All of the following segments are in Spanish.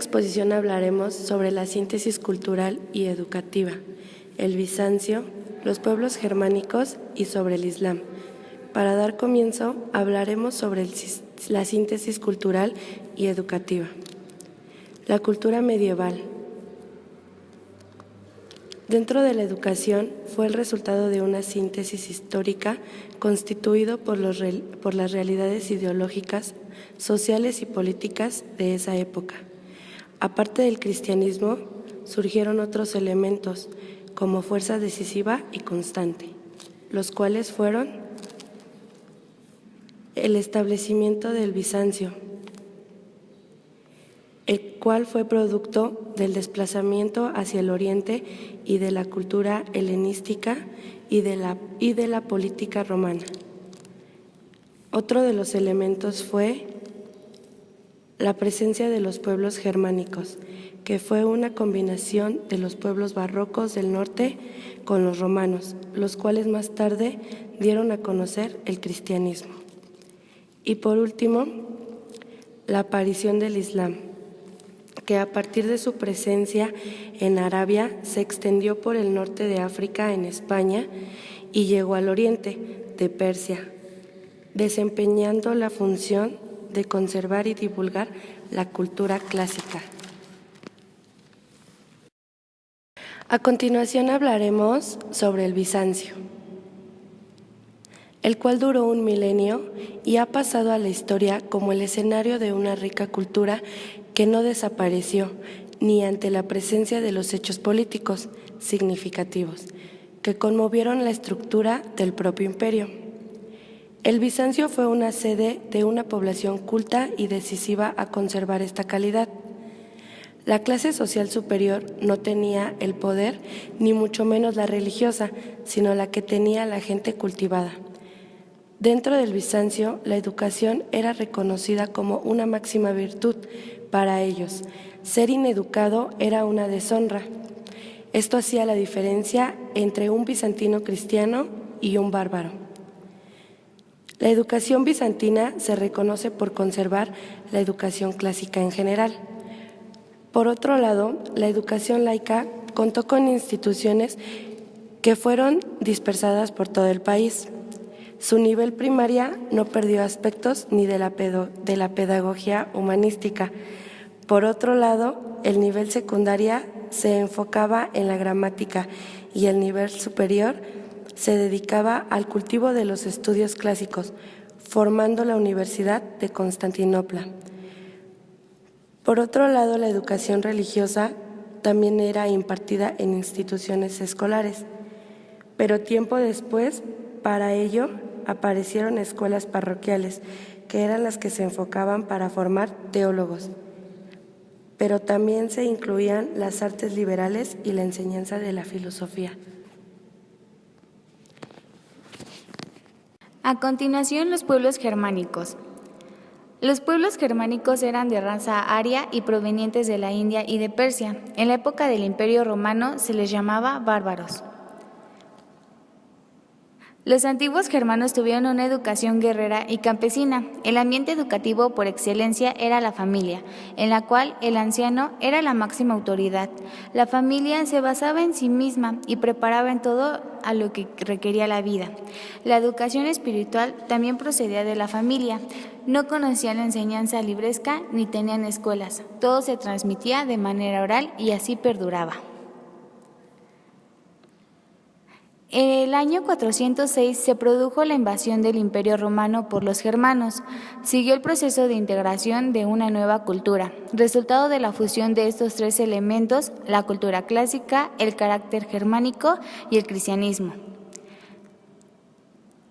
exposición hablaremos sobre la síntesis cultural y educativa, el Bizancio, los pueblos germánicos y sobre el Islam. Para dar comienzo, hablaremos sobre la síntesis cultural y educativa. La cultura medieval. Dentro de la educación fue el resultado de una síntesis histórica constituido por las realidades ideológicas, sociales y políticas de esa época. Aparte del cristianismo, surgieron otros elementos como fuerza decisiva y constante, los cuales fueron el establecimiento del Bizancio, el cual fue producto del desplazamiento hacia el oriente y de la cultura helenística y de la política romana. Otro de los elementos fue la presencia de los pueblos germánicos, que fue una combinación de los pueblos barrocos del norte con los romanos, los cuales más tarde dieron a conocer el cristianismo. Y por último, la aparición del Islam, que a partir de su presencia en Arabia se extendió por el norte de África en España y llegó al oriente de Persia, desempeñando la función de conservar y divulgar la cultura clásica. A continuación hablaremos sobre el Bizancio, el cual duró 1 milenio y ha pasado a la historia como el escenario de una rica cultura que no desapareció ni ante la presencia de los hechos políticos significativos que conmovieron la estructura del propio imperio. El Bizancio fue una sede de una población culta y decisiva a conservar esta calidad. La clase social superior no tenía el poder, ni mucho menos la religiosa, sino la que tenía la gente cultivada. Dentro del Bizancio, la educación era reconocida como una máxima virtud para ellos. Ser ineducado era una deshonra. Esto hacía la diferencia entre un bizantino cristiano y un bárbaro. La educación bizantina se reconoce por conservar la educación clásica en general. Por otro lado, la educación laica contó con instituciones que fueron dispersadas por todo el país. Su nivel primaria no perdió aspectos ni de la pedagogía humanística. Por otro lado, el nivel secundaria se enfocaba en la gramática y el nivel superior se dedicaba al cultivo de los estudios clásicos, formando la Universidad de Constantinopla. Por otro lado, la educación religiosa también era impartida en instituciones escolares, pero tiempo después, para ello, aparecieron escuelas parroquiales, que eran las que se enfocaban para formar teólogos, pero también se incluían las artes liberales y la enseñanza de la filosofía. A continuación, los pueblos germánicos. Los pueblos germánicos eran de raza aria y provenientes de la India y de Persia. En la época del Imperio Romano se les llamaba bárbaros. Los antiguos germanos tuvieron una educación guerrera y campesina. El ambiente educativo por excelencia era la familia, en la cual el anciano era la máxima autoridad. La familia se basaba en sí misma y preparaba en todo a lo que requería la vida. La educación espiritual también procedía de la familia. No conocían la enseñanza libresca ni tenían escuelas. Todo se transmitía de manera oral y así perduraba. En el año 406 se produjo la invasión del Imperio Romano por los germanos. Siguió el proceso de integración de una nueva cultura, resultado de la fusión de estos tres elementos: la cultura clásica, el carácter germánico y el cristianismo.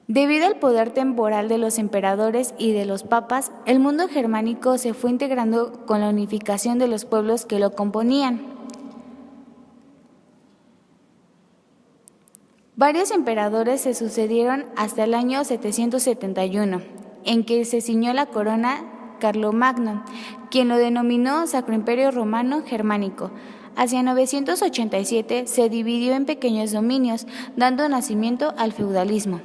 Debido al poder temporal de los emperadores y de los papas, el mundo germánico se fue integrando con la unificación de los pueblos que lo componían. Varios emperadores se sucedieron hasta el año 771, en que se ciñó la corona Carlomagno, quien lo denominó Sacro Imperio Romano Germánico. Hacia 987 se dividió en pequeños dominios, dando nacimiento al feudalismo.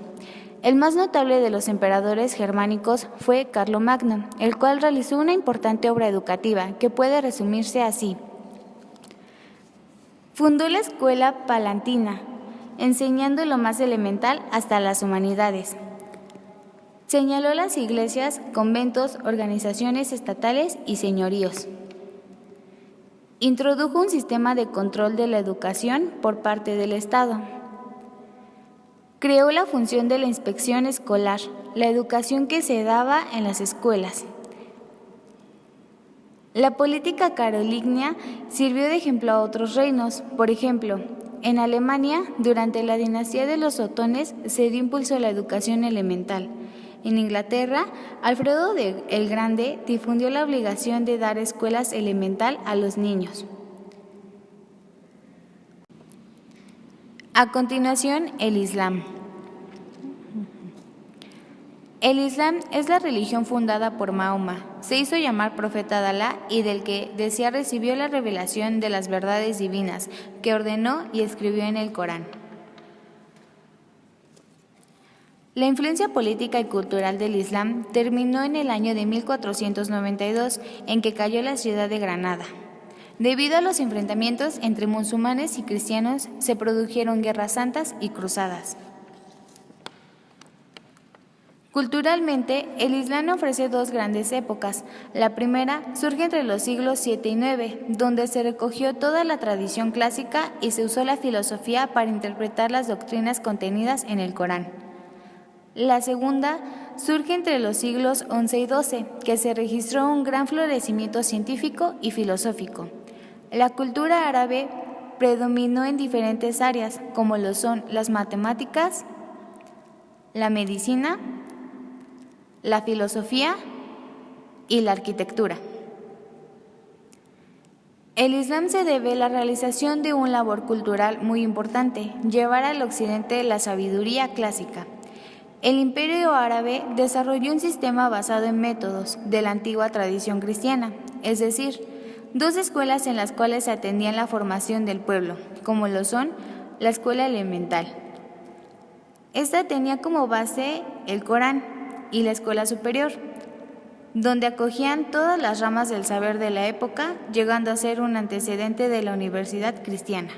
El más notable de los emperadores germánicos fue Carlomagno, el cual realizó una importante obra educativa que puede resumirse así. Fundó la escuela palantina, enseñando lo más elemental hasta las humanidades. Señaló las iglesias, conventos, organizaciones estatales y señoríos. Introdujo un sistema de control de la educación por parte del Estado. Creó la función de la inspección escolar, la educación que se daba en las escuelas. La política carolingia sirvió de ejemplo a otros reinos. Por ejemplo, en Alemania, durante la dinastía de los Otones, se dio impulso a la educación elemental. En Inglaterra, Alfredo el Grande difundió la obligación de dar escuelas elemental a los niños. A continuación, el Islam. El Islam es la religión fundada por Mahoma. Se hizo llamar profeta de Alá y del que decía recibió la revelación de las verdades divinas que ordenó y escribió en el Corán. La influencia política y cultural del Islam terminó en el año de 1492, en que cayó la ciudad de Granada. Debido a los enfrentamientos entre musulmanes y cristianos, se produjeron guerras santas y cruzadas. Culturalmente, el Islam ofrece dos grandes épocas. La primera surge entre los siglos 7 y 9, donde se recogió toda la tradición clásica y se usó la filosofía para interpretar las doctrinas contenidas en el Corán. La segunda surge entre los siglos 11 y 12, que se registró un gran florecimiento científico y filosófico. La cultura árabe predominó en diferentes áreas, como lo son las matemáticas, la medicina, la filosofía y la arquitectura. El Islam se debe a la realización de una labor cultural muy importante, llevar al occidente la sabiduría clásica. El Imperio Árabe desarrolló un sistema basado en métodos de la antigua tradición cristiana, es decir, dos escuelas en las cuales se atendían la formación del pueblo, como lo son la escuela elemental. Esta tenía como base el Corán y la escuela superior, donde acogían todas las ramas del saber de la época, llegando a ser un antecedente de la universidad cristiana.